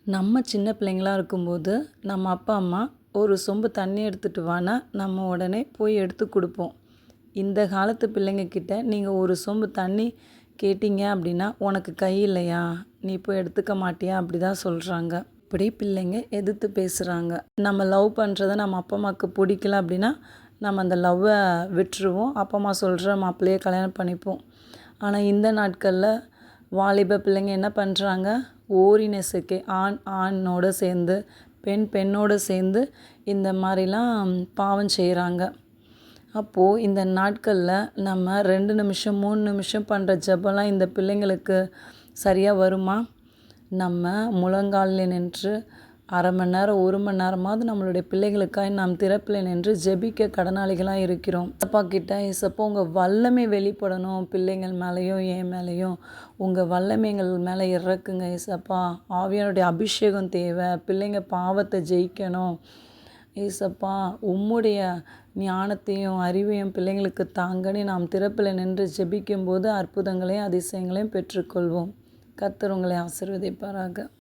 நம்ம சின்ன பிள்ளைங்களா இருக்கும்போது, நம்ம அப்பா, அம்மா ஒரு சொம்பு தண்ணி எடுத்துட்டு வான்னா, நம்ம உடனே போய் எடுத்து குடுப்போம். இந்த காலத்து பிள்ளைங்க கிட்ட நீங்க ஒரு சொம்பு தண்ணி கேட்டீங்க அப்படின்னா, "உனக்கு கை இல்லையா? நீ போய் எடுத்துக்க மாட்டியா?" அப்படி தான் சொல்றாங்க. இப்படி பிள்ளைங்க எதிர்த்து பேசுறாங்க. நம்ம லவ் பண்றத நம்ம அப்பா, அம்மாவுக்கு பிடிக்கல அப்படின்னா, நம்ம அந்த லவ்வ விட்டுருவோம். அப்பா, அம்மா சொல்ற மாப்பிள்ளைய கல்யாணம் பண்ணிப்போம். ஆனா, இந்த நாட்கள்ல வாலிப பிள்ளைங்க என்ன பண்ணுறாங்க? ஓரின சேர்க்கை ஆண் ஆணோட சேர்ந்து, பெண் பெண்ணோட சேர்ந்து இந்த மாதிரிலாம் பாவம் செய்கிறாங்க. அப்போது இந்த நாட்களில் நம்ம 2 நிமிஷம் 3 நிமிஷம் பண்ணுற ஜெபம்லாம் இந்த பிள்ளைங்களுக்கு சரியாக வருமா? நம்ம முழங்காலில் நின்று 1/2 மணி நேரம் 1 மணி நேரமாவது நம்மளுடைய பிள்ளைகளுக்காய் நாம் திறப்பில் நின்று ஜெபிக்க கடனாளிகளாக இருக்கிறோம். அப்பா கிட்ட, ஏசப்பா உங்கள் வல்லமை வெளிப்படணும், பிள்ளைங்கள் மேலேயும் என் மேலேயும் உங்கள் வல்லமை எங்கள் மேலே இறக்குங்க ஏசப்பா. ஆவியானுடைய அபிஷேகம் தேவை, பிள்ளைங்க பாவத்தை ஜெயிக்கணும் ஏசப்பா. உம்முடைய ஞானத்தையும் அறிவையும் பிள்ளைங்களுக்கு தாங்கன்னு நாம் திறப்பில் நின்று ஜெபிக்கும்போது அற்புதங்களையும் அதிசயங்களையும் பெற்றுக்கொள்வோம். கர்த்தர் உங்களை ஆசீர்வதிப்பாராக.